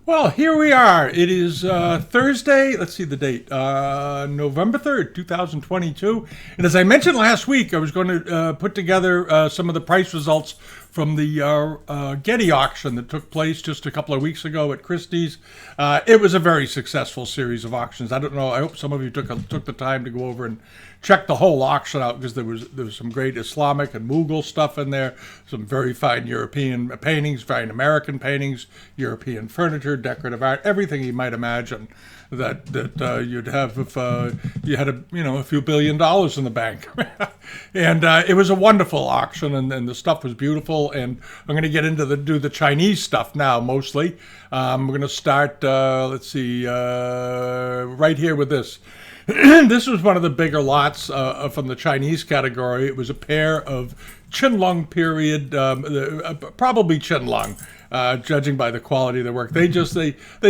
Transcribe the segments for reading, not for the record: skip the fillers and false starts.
Well, here we are. It is Thursday. Let's see the date. November 3rd, 2022. And as I mentioned last week, I was going to put together some of the price results from the Getty auction that took place just a couple of weeks ago at Christie's. It was a very successful series of auctions. I don't know. I hope some of you took the time to go over and check the whole auction out, because there was some great Islamic and Mughal stuff in there, some very fine European paintings, fine American paintings, European furniture, decorative art, everything you might imagine that you'd have if you had a few $1 billion in the bank. And it was a wonderful auction, and the stuff was beautiful. And I'm going to get into do the Chinese stuff now mostly. We're going to start. Let's see, right here with this. This was one of the bigger lots from the Chinese category. It was a pair of Qianlong period, probably Qianlong, judging by the quality of the work. They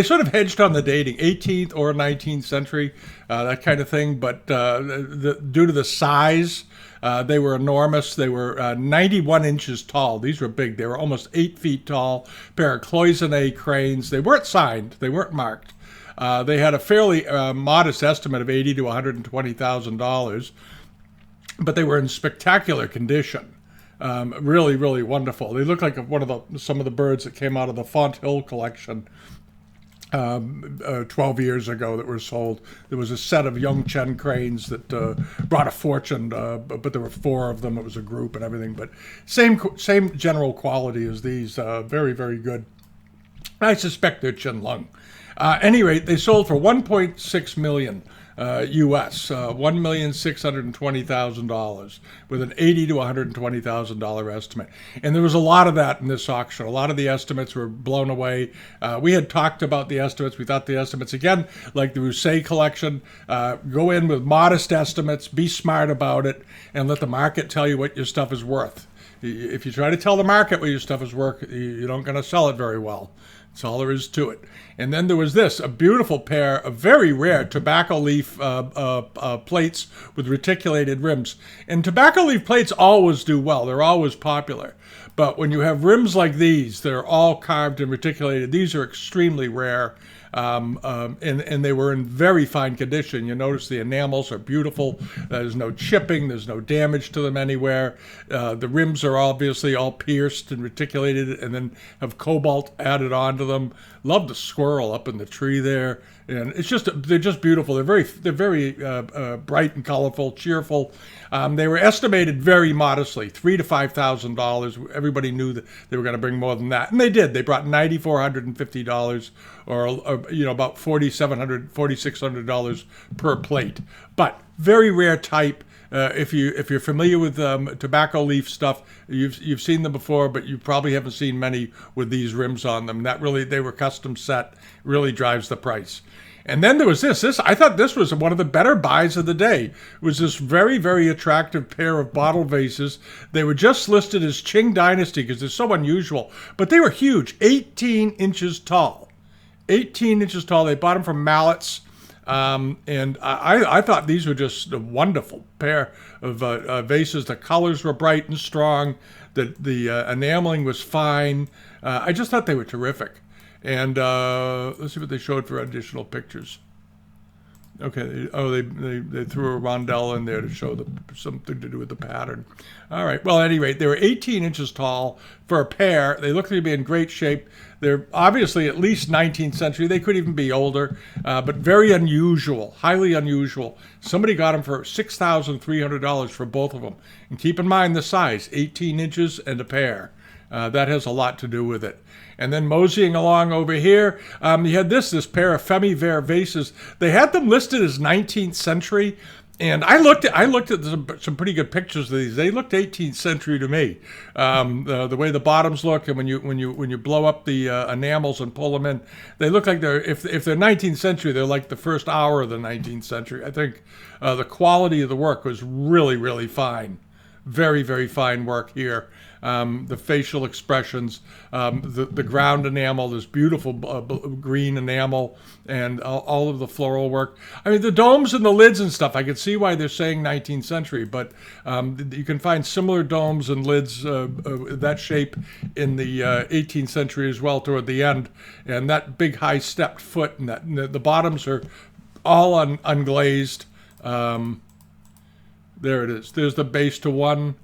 sort of hedged on the dating, 18th or 19th century, that kind of thing. But due to the size, they were enormous. They were 91 inches tall. These were big. They were almost 8 feet tall. Pair of cloisonne cranes. They weren't signed. They weren't marked. They had a fairly modest estimate of $80,000 to $120,000, but they were in spectacular condition. Really, really wonderful. They look like some of the birds that came out of the Font Hill collection 12 years ago that were sold. There was a set of young Chen cranes that brought a fortune, but there were 4 of them. It was a group and everything, but same general quality as these. Very, very good. I suspect they're Qianlong. At any rate, they sold for $1.6 million US, $1,620,000, with an $80,000 to $120,000 estimate. And there was a lot of that in this auction. A lot of the estimates were blown away. We had talked about the estimates. We thought the estimates, again, like the Rousset collection, go in with modest estimates, be smart about it, and let the market tell you what your stuff is worth. If you try to tell the market what your stuff is worth, you don't going to sell it very well. That's all there is to it. And then there was this, a beautiful pair of very rare tobacco leaf plates with reticulated rims. And tobacco leaf plates always do well. They're always popular. But when you have rims like these, they're all carved and reticulated. These are extremely rare. And they were in very fine condition. You notice the enamels are beautiful. There's no chipping. There's no damage to them anywhere. The rims are obviously all pierced and reticulated and then have cobalt added onto them. Love the squirrel up in the tree there. And they're just beautiful. They're very bright and colorful, cheerful. They were estimated very modestly, $3,000 to $5,000. Everybody knew that they were going to bring more than that, and they did. They brought $9,450, or about $4,700, $4,600 per plate. But very rare type. If you're familiar with tobacco leaf stuff, you've seen them before, but you probably haven't seen many with these rims on them. They were custom set. Really drives the price. And then there was this. I thought this was one of the better buys of the day. It was this very, very attractive pair of bottle vases. They were just listed as Qing Dynasty because they're so unusual, but they were huge, 18 inches tall. 18 inches tall. They bought them from Mallets. And I thought these were just a wonderful pair of vases. The colors were bright and strong. The enameling was fine. I just thought they were terrific. And let's see what they showed for additional pictures. Okay. They threw a rondelle in there to show something to do with the pattern. All right. Well, at any rate, they were 18 inches tall for a pair. They look to be in great shape. They're obviously at least 19th century. They could even be older, but very unusual, highly unusual. Somebody got them for $6,300 for both of them. And keep in mind the size, 18 inches and a pair. That has a lot to do with it. And then moseying along over here, you had this pair of Famiver vases. They had them listed as 19th century, and I looked at some pretty good pictures of these. They looked 18th century to me. The way the bottoms look, and when you blow up the enamels and pull them in, they look like if they're 19th century, they're like the first hour of the 19th century. I think the quality of the work was really, really fine. Very, very fine work here. The facial expressions, the ground enamel, this beautiful green enamel, and all of the floral work. I mean, the domes and the lids and stuff, I can see why they're saying 19th century, but you can find similar domes and lids that shape in the 18th century as well toward the end. And that big high stepped foot, and the bottoms are all unglazed. There it is. There's the base to one,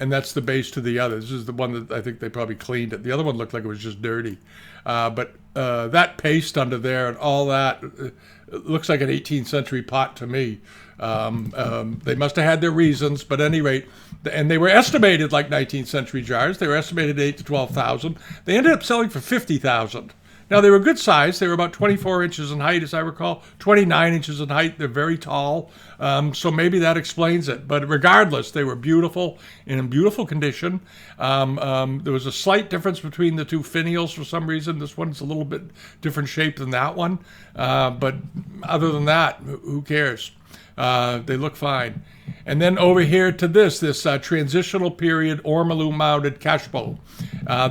and that's the base to the other. This is the one that I think they probably cleaned it. The other one looked like it was just dirty. But that paste under there and all that, it looks like an 18th century pot to me. They must have had their reasons, but at any rate, and they were estimated like 19th century jars. They were estimated 8 to 12,000. They ended up selling for 50,000. Now, they were good size. They were about 24 inches in height, as I recall, 29 inches in height. They're very tall, so maybe that explains it. But regardless, they were beautiful, in beautiful condition. There was a slight difference between the two finials for some reason. This one's a little bit different shape than that one. But other than that, who cares? They look fine. And then over here to this transitional period ormolu mounted cashbow.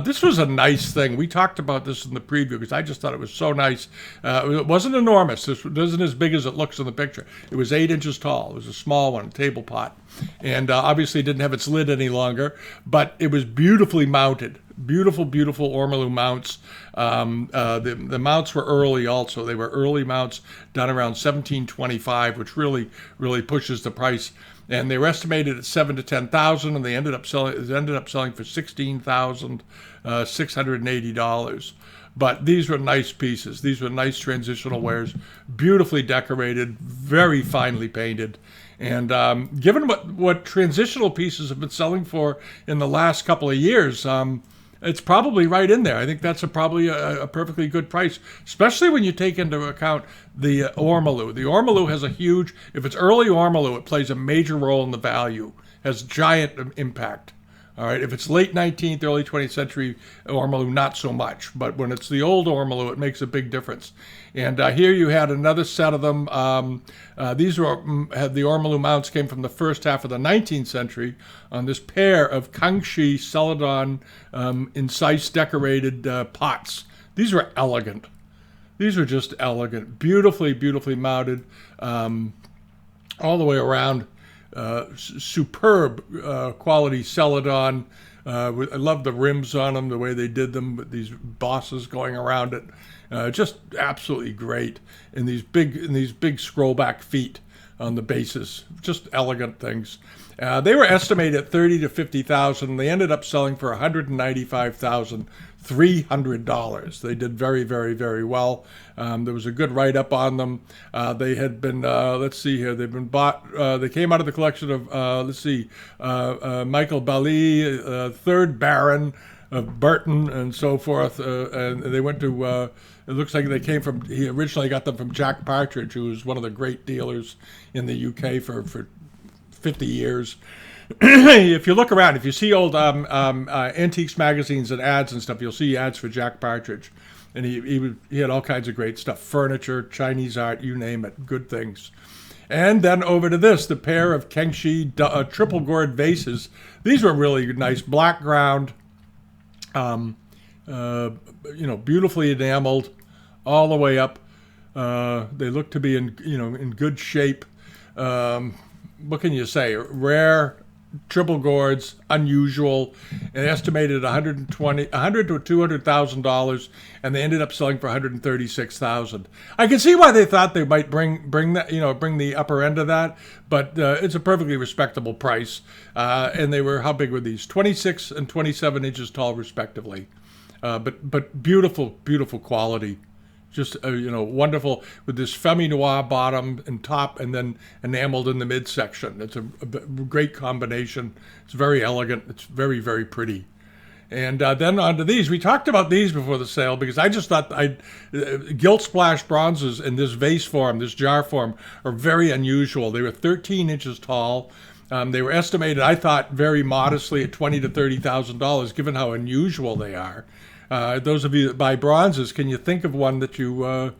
This was a nice thing. We talked about this in the preview because I just thought it was so nice. It wasn't enormous. This wasn't as big as it looks in the picture. It was 8 inches tall. It was a small one, a table pot. And obviously didn't have its lid any longer, but it was beautifully mounted. Beautiful, beautiful ormolu mounts. The mounts were early also. They were early mounts done around 1725, which really, really pushes the price. And they were estimated at 7 to 10,000, and they ended up selling for $16,680. But these were nice pieces. These were nice transitional wares, beautifully decorated, very finely painted. And given what transitional pieces have been selling for in the last couple of years, it's probably right in there. I think that's probably a perfectly good price, especially when you take into account the ormolu. The ormolu has a huge, if it's early ormolu, it plays a major role in the value, has giant impact. All right, if it's late 19th, early 20th century ormolu, not so much. But when it's the old ormolu, it makes a big difference. And here you had another set of them. These had the ormolu mounts came from the first half of the 19th century on this pair of Kangshi Celadon incise decorated pots. These were elegant. These were just elegant, beautifully, beautifully mounted all the way around. Superb quality Celadon. I love the rims on them, the way they did them with these bosses going around it. Just absolutely great. And these big scroll back feet on the bases, just elegant things. They were estimated at 30 to 50,000. They ended up selling for $195,300. They did very, very, very well. There was a good write-up on them. They had been, let's see here, they've been bought, they came out of the collection of, Michael Bali, 3rd Baron of Burton and so forth. And they went to, it looks like they came from, he originally got them from Jack Partridge, who was one of the great dealers in the UK for 50 years. If you look around, if you see old antiques magazines and ads and stuff, you'll see ads for Jack Partridge. And he had all kinds of great stuff, furniture, Chinese art, you name it, good things. And then over to this, the pair of Kenshi triple gourd vases. These were really nice, black ground, beautifully enameled all the way up. They look to be in good shape. What can you say? Rare triple gourds, unusual, and estimated $100 to $200,000, and they ended up selling for $136,000. I can see why they thought they might bring that, bring the upper end of that, but it's a perfectly respectable price. And they were, how big were these? 26 and 27 inches tall, respectively. But beautiful, beautiful quality. Just, wonderful with this femi-noir bottom and top and then enameled in the midsection. It's a great combination. It's very elegant. It's very, very pretty. And then onto these. We talked about these before the sale because I just thought gilt splash bronzes in this vase form, this jar form, are very unusual. They were 13 inches tall. They were estimated, I thought, very modestly at $20,000 to $30,000, given how unusual they are. Those of you that buy bronzes, can you think of one that you, a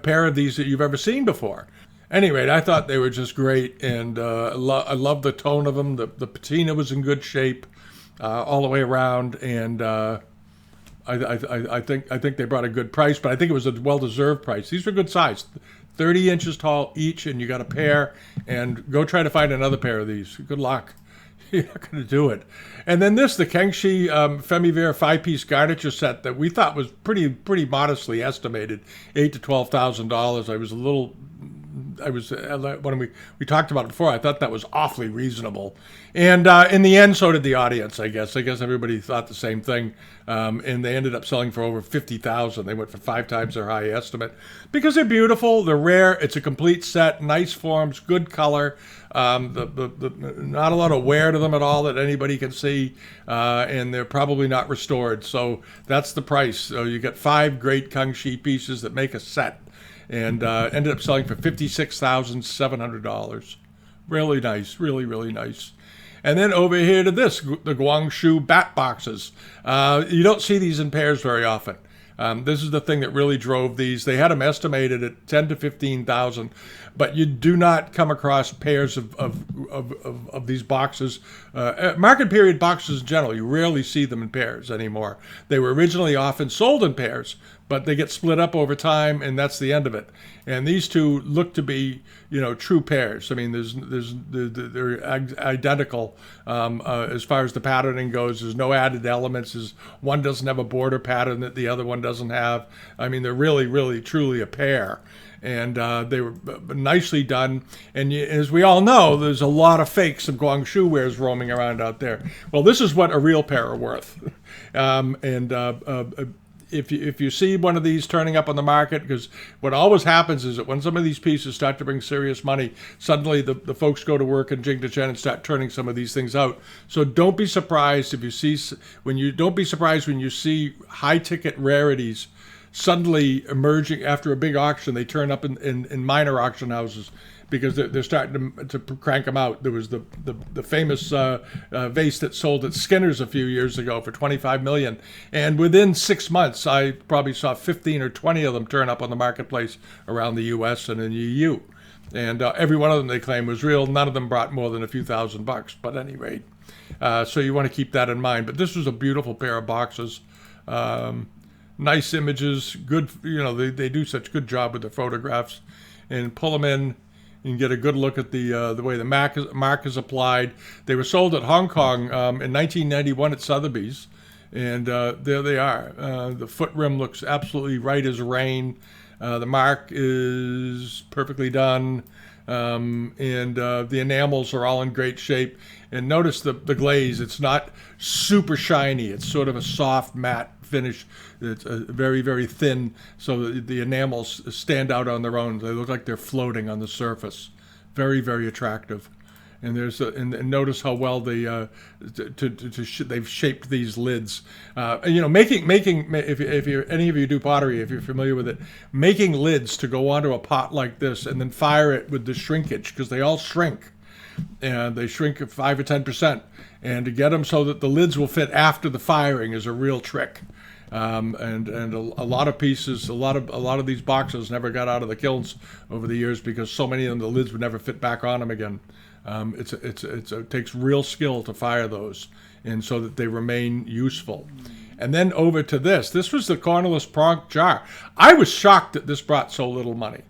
pair of these that you've ever seen before? Anyway, I thought they were just great, and I love the tone of them. The patina was in good shape all the way around, and I think they brought a good price, but I think it was a well-deserved price. These were good size, 30 inches tall each, and you got a pair, and go try to find another pair of these. Good luck. You're not going to do it. And then this, the Kangshi Famiver 5-piece garniture set that we thought was pretty modestly estimated, $8,000 to $12,000. When we talked about it before, I thought that was awfully reasonable. And in the end, so did the audience, I guess. I guess everybody thought the same thing. And they ended up selling for over $50,000. They went for 5 times their high estimate because they're beautiful, they're rare, it's a complete set, nice forms, good color. Not a lot of wear to them at all that anybody can see, and they're probably not restored. So that's the price. So you get 5 great Kangshi pieces that make a set, and ended up selling for $56,700. Really nice, really nice. And then over here to this, the Guangzhou Bat Boxes. You don't see these in pairs very often. This is the thing that really drove these. They had them estimated at 10 to 15,000, but you do not come across pairs of these boxes. Market period boxes in general, you rarely see them in pairs anymore. They were originally often sold in pairs, but they get split up over time, and that's the end of it. And these two look to be, true pairs. I mean, they're identical as far as the patterning goes. There's no added elements. One doesn't have a border pattern that the other one doesn't have. I mean, they're really, truly a pair. And they were nicely done. And as we all know, there's a lot of fakes of Guangzhou wares roaming around out there. Well, this is what a real pair are worth. If you see one of these turning up on the market, because what always happens is that when some of these pieces start to bring serious money, suddenly the folks go to work in Jingdezhen and start turning some of these things out. So don't be surprised when you see high ticket rarities suddenly emerging after a big auction. They turn up in minor auction houses because they're starting to crank them out. There was the famous vase that sold at Skinner's a few years ago for $25 million. And within 6 months, I probably saw 15 or 20 of them turn up on the marketplace around the U.S. and in the EU. And every one of them they claim was real. None of them brought more than a few $1,000. But at any rate, so you want to keep that in mind. But this was a beautiful pair of boxes. Nice images, good, they do such a good job with the photographs, and pull them in and get a good look at the way the mark is applied. They were sold at Hong Kong in 1991 at Sotheby's, and there they are. The foot rim looks absolutely right as rain. The mark is perfectly done, and the enamels are all in great shape. And notice the glaze, it's not super shiny, it's sort of a soft matte finish. It's very, very thin, so the enamels stand out on their own. They look like they're floating on the surface. Very, very attractive. And and notice how well they've shaped these lids. Making if you any of you do pottery, if you're familiar with it, making lids to go onto a pot like this and then fire it with the shrinkage, because they all shrink. And they shrink 5 or 10%, and to get them so that the lids will fit after the firing is a real trick. And a lot of pieces, a lot of these boxes never got out of the kilns over the years because so many of them, the lids would never fit back on them again. It takes real skill to fire those, and so that they remain useful. And then over to this was the cornerless Prague jar. I was shocked that this brought so little money.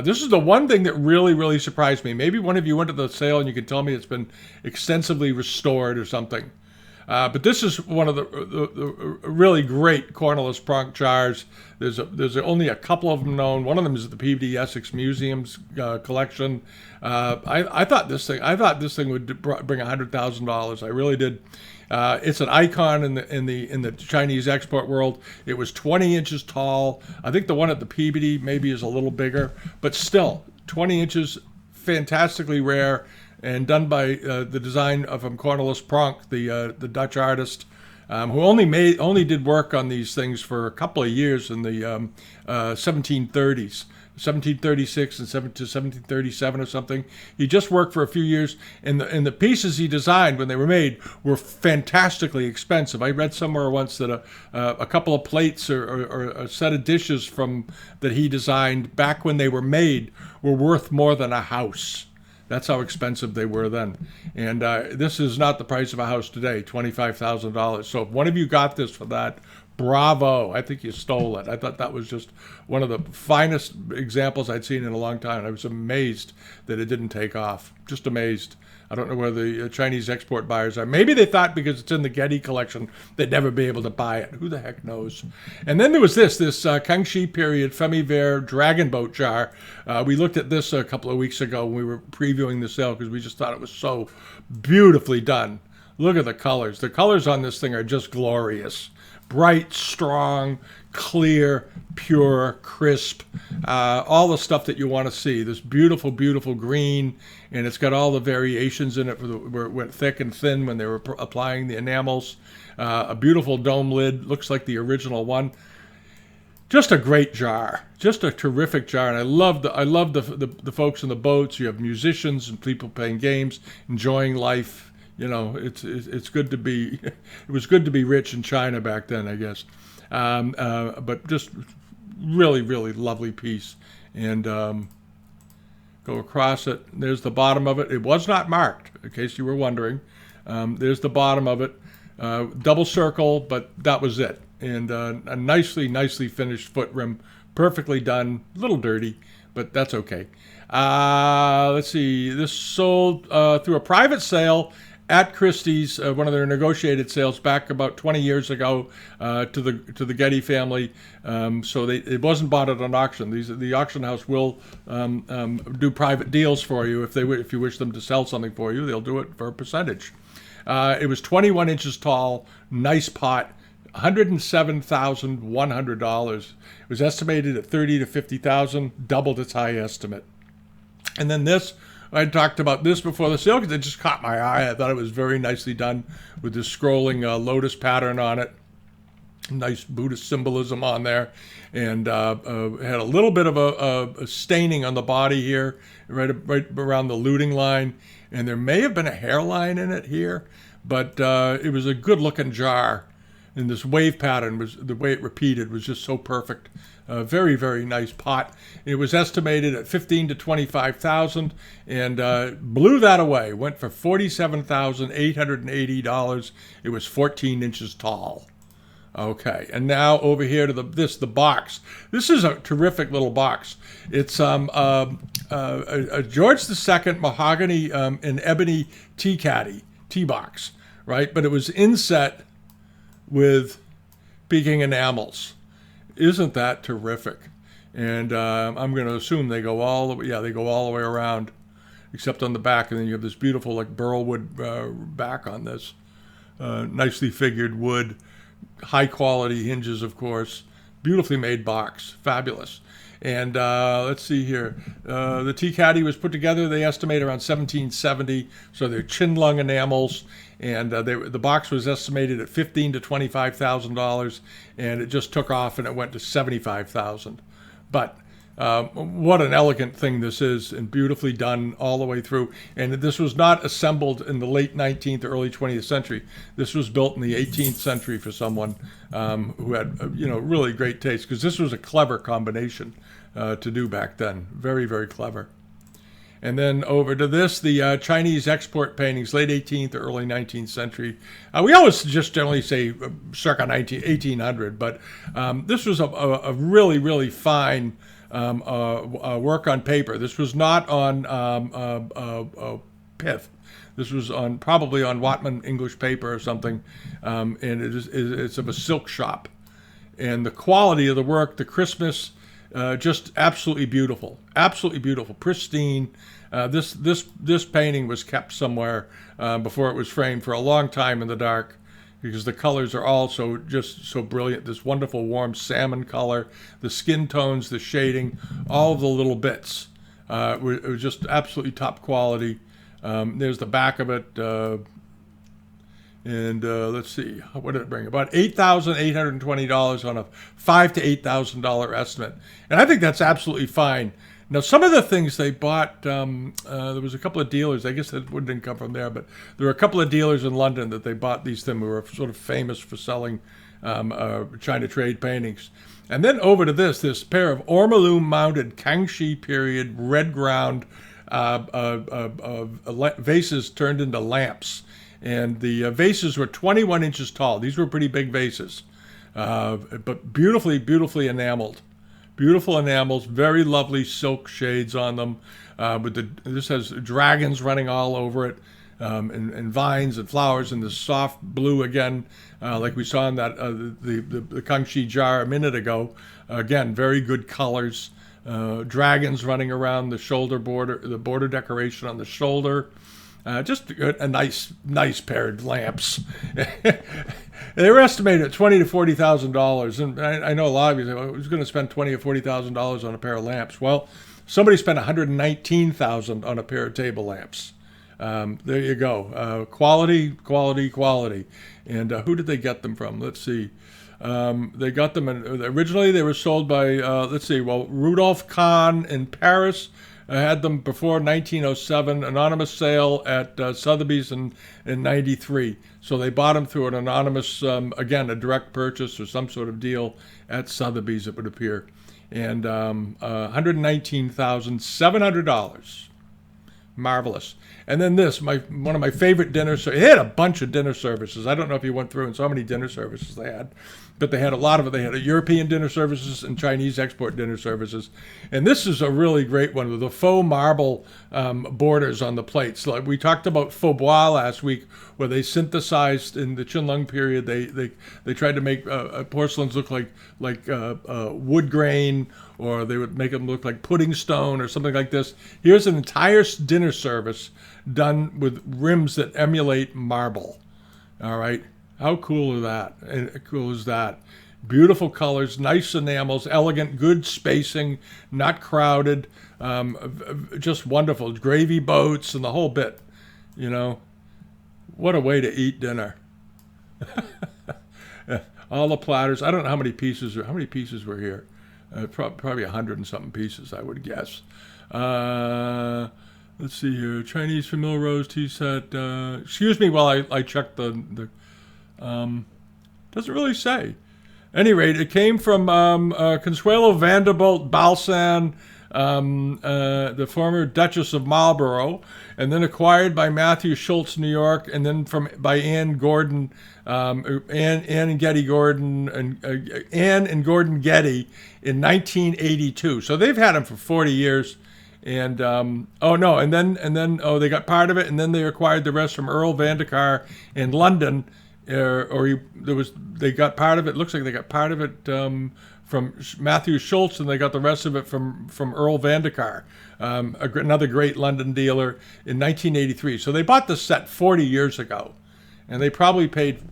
This is the one thing that really surprised me. Maybe one of you went to the sale and you can tell me it's been extensively restored or something. But this is one of the really great cornerless Prague jars. There's only a couple of them known. One of them is the Peabody Essex Museum's collection. I thought this thing would bring $100,000. I really did. It's an icon in the Chinese export world. It was 20 inches tall. I think the one at the Peabody maybe is a little bigger, but still 20 inches, fantastically rare, and done by the design from Cornelis Pronk, the Dutch artist. who only did work on these things for a couple of years in the 1730s. 1736 and to 1737 or something. He just worked for a few years, and the pieces he designed when they were made were fantastically expensive. I read somewhere once that a couple of plates or a set of dishes that he designed back when they were made were worth more than a house. That's how expensive they were then. And this is not the price of a house today, $25,000. So if one of you got this for that, bravo. I think you stole it. I thought that was just one of the finest examples I'd seen in a long time. I was amazed that it didn't take off. Just amazed. I don't know where the Chinese export buyers are. Maybe they thought because it's in the Getty collection, they'd never be able to buy it. Who the heck knows? And then there was this Kangshi period Famiver Dragon Boat Jar. We looked at this a couple of weeks ago when we were previewing the sale because we just thought it was so beautifully done. Look at the colors. The colors on this thing are just glorious. Bright, strong, clear, pure, crisp, all the stuff that you want to see. This beautiful, beautiful green, and it's got all the variations in it where it went thick and thin when they were applying the enamels. A beautiful dome lid, looks like the original one. Just a great jar, just a terrific jar, and I love the folks in the boats. You have musicians and people playing games, enjoying life. You know, it's good to be. It was good to be rich in China back then, I guess. But just really, really lovely piece. And go across it. There's the bottom of it. It was not marked, in case you were wondering. There's the bottom of it. Double circle, but that was it. And a nicely finished foot rim, perfectly done. A little dirty, but that's okay. Let's see. This sold through a private sale at Christie's, one of their negotiated sales back about 20 years ago to the Getty family. So it wasn't bought at an auction. The auction house will do private deals for you if you wish them to sell something for you. They'll do it for a percentage. It was 21 inches tall, nice pot, $107,100. It was estimated at $30,000 to $50,000, doubled its high estimate. And then this. I talked about this before the sale because it just caught my eye. I thought it was very nicely done with this scrolling lotus pattern on it. Nice Buddhist symbolism on there. And had a little bit of a staining on the body here, right around the looting line. And there may have been a hairline in it here, but it was a good-looking jar. And this wave pattern, the way it repeated, was just so perfect. Very, very nice pot. It was estimated at $15,000 to $25,000 and blew that away. Went for $47,880. It was 14 inches tall. Okay, and now over here to the box. This is a terrific little box. It's a George II mahogany and ebony tea box, right? But it was inset with Peking enamels. Isn't that terrific? And I'm going to assume they go all the way. Yeah, they go all the way around, except on the back, and then you have this beautiful like burlwood back on this. Nicely figured wood, high quality hinges, of course. Beautifully made box, fabulous. And let's see here. The tea caddy was put together, they estimate, around 1770. So they're chin-lung enamels. And the box was estimated at $15,000 to $25,000. And it just took off and it went to $75,000. But what an elegant thing this is, and beautifully done all the way through. And this was not assembled in the late 19th or early 20th century. This was built in the 18th century for someone who had really great taste, because this was a clever combination to do back then. Very, very clever. And then over to this, the Chinese export paintings, late 18th or early 19th century. We always just generally say circa 1800, but this was a really, really fine work on paper. This was not on pith. This was probably on Watman English paper or something, and it's of a silk shop. And the quality of the work, the crispness, just absolutely beautiful, pristine. This painting was kept somewhere before it was framed for a long time in the dark, because the colors are all just so brilliant. This wonderful warm salmon color, the skin tones, the shading, all of the little bits. It was just absolutely top quality. There's the back of it. And let's see, what did it bring? About $8,820 on a $5,000 to $8,000 estimate. And I think that's absolutely fine. Now, some of the things they bought, there was a couple of dealers, I guess that didn't come from there, but there were a couple of dealers in London that they bought these things who were sort of famous for selling China trade paintings. And then over to this pair of ormolu mounted Kangshi period red ground vases turned into lamps. And the vases were 21 inches tall. These were pretty big vases, but beautifully, beautifully enameled. Beautiful enamels, very lovely silk shades on them. This has dragons running all over it, and vines and flowers, and the soft blue again, like we saw in that the Kangshi jar a minute ago. Again, very good colors. Dragons running around the shoulder border, the border decoration on the shoulder. Just a nice pair of lamps. They were estimated at $20,000 to $40,000, and I know a lot of you say, well, who's going to spend $20,000 or $40,000 on a pair of lamps? Well, somebody spent $119,000 on a pair of table lamps. There you go. Quality, quality, quality. And who did they get them from? Let's see. They got them originally. They were sold by Rudolph Kahn in Paris. Had them before 1907, anonymous sale at Sotheby's in 93. So they bought them through an anonymous, again, a direct purchase or some sort of deal at Sotheby's, it would appear. And $119,700. Marvelous. And then this, one of my favorite dinner services. They had a bunch of dinner services. I don't know if you went through and so many dinner services they had, but they had a lot of it. They had a European dinner services and Chinese export dinner services. And this is a really great one with the faux marble borders on the plates. Like we talked about faux bois last week, where they synthesized in the Qing period. They tried to make porcelains look like wood grain, or they would make them look like pudding stone or something like this. Here's an entire dinner service done with rims that emulate marble. All right. How cool is that? Beautiful colors, nice enamels, elegant, good spacing, not crowded, just wonderful. Gravy boats and the whole bit. You know, what a way to eat dinner. All the platters. I don't know how many pieces were here. Probably 100 and something pieces, I would guess. Let's see here. Chinese Famiver Rose tea set. Excuse me while I check the doesn't really say. At any rate, it came from Consuelo Vanderbilt Balsan, the former Duchess of Marlborough, and then acquired by Matthew Schultz, New York, and then by Anne Gordon, Anne and Gordon Getty in 1982. So they've had them for 40 years. And they got part of it, and then they acquired the rest from Earl Vandekar in London. They got part of it. Looks like they got part of it from Matthew Schultz, and they got the rest of it from Earl Vandekar, another great London dealer, in 1983. So they bought the set 40 years ago, and they probably paid,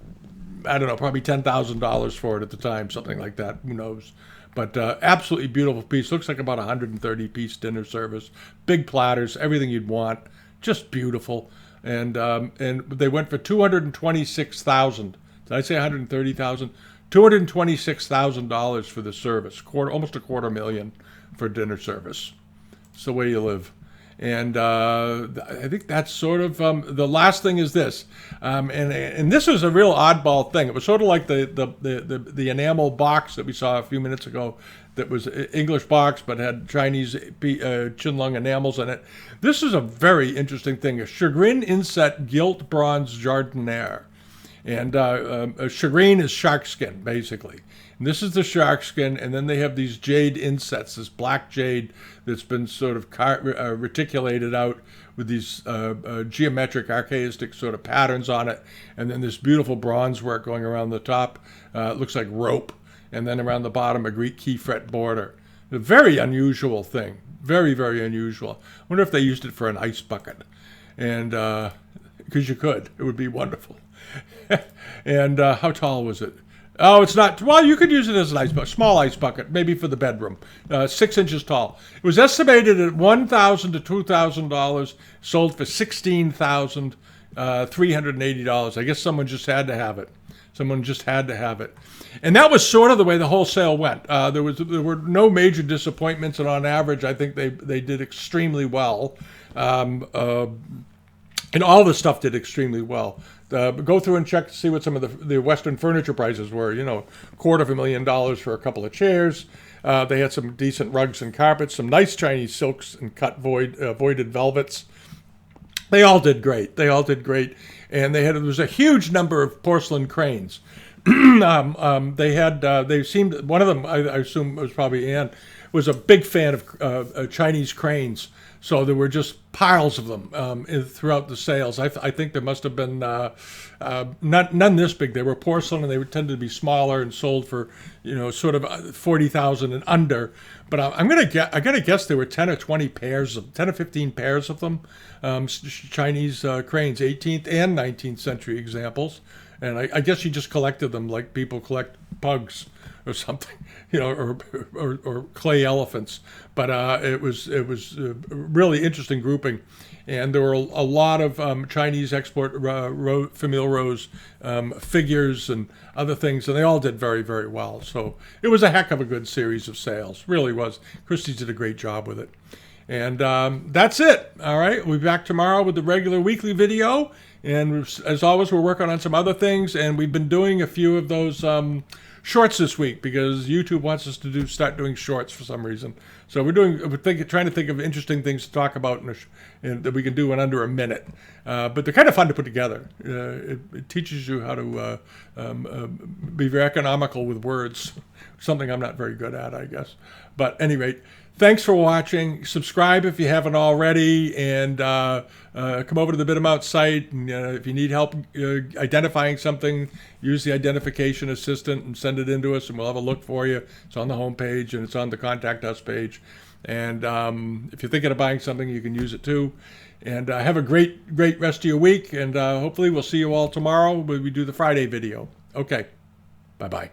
I don't know, probably $10,000 for it at the time, something like that. Who knows? But absolutely beautiful piece. Looks like about 130-piece dinner service. Big platters, everything you'd want. Just beautiful. And they went for $226,000. Did I say 130,000? $226,000 for the service. Almost $250,000 for dinner service. It's the way you live. And I think that's sort of the last thing is this, and this was a real oddball thing. It was sort of like the enamel box that we saw a few minutes ago, that was an English box but had Chinese Qinglong enamels in it. This is a very interesting thing: a Chagrin inset gilt bronze jardiniere, and Chagrin is shark skin basically. And this is the shark skin, and then they have these jade insets, this black jade that's been sort of reticulated out with these geometric, archaistic sort of patterns on it, and then this beautiful bronze work going around the top. It looks like rope, and then around the bottom a Greek key fret border. A very unusual thing, very, very unusual. I wonder if they used it for an ice bucket, and because you could, it would be wonderful. And how tall was it? Oh, it's not. Well, you could use it as an ice bucket, small ice bucket, maybe for the bedroom. 6 inches tall. It was estimated at $1,000 to $2,000. Sold for $16,000. $380. I guess someone just had to have it. Someone just had to have it. And that was sort of the way the whole sale went. There were no major disappointments, and on average, I think they did extremely well. And all the stuff did extremely well. Go through and check to see what some of the Western furniture prices were. You know, $250,000 for a couple of chairs. They had some decent rugs and carpets, some nice Chinese silks and cut voided velvets. They all did great. They all did great. And there was a huge number of porcelain cranes. They seemed, one of them, I assume it was probably Anne, was a big fan of Chinese cranes. So there were just piles of them throughout the sales. I think there must have been none this big. They were porcelain, and they tended to be smaller and sold for, you know, sort of 40,000 and under. But I gotta guess there were 10 or 15 pairs of them, Chinese cranes, 18th and 19th century examples. And I guess you just collected them like people collect pugs or something, you know, or clay elephants. But it was a really interesting grouping, and there were a lot of Chinese export famille rose figures and other things, and they all did very, very well. So it was a heck of a good series of sales, really was. Christie did a great job with it. And that's it. All right, we'll be back tomorrow with the regular weekly video. And as always, we're working on some other things, and we've been doing a few of those shorts this week because YouTube wants us to start doing shorts for some reason. So we're trying to think of interesting things to talk about and that we can do in under a minute. But they're kind of fun to put together. It teaches you how to be very economical with words, something I'm not very good at, I guess. But at any rate, thanks for watching. Subscribe if you haven't already, and come over to the Bidamount site. And if you need help identifying something, use the identification assistant and send it in to us, and we'll have a look for you. It's on the home page, and it's on the Contact Us page. And if you're thinking of buying something, you can use it too. And have a great rest of your week, and hopefully we'll see you all tomorrow when we do the Friday video. Okay, bye-bye.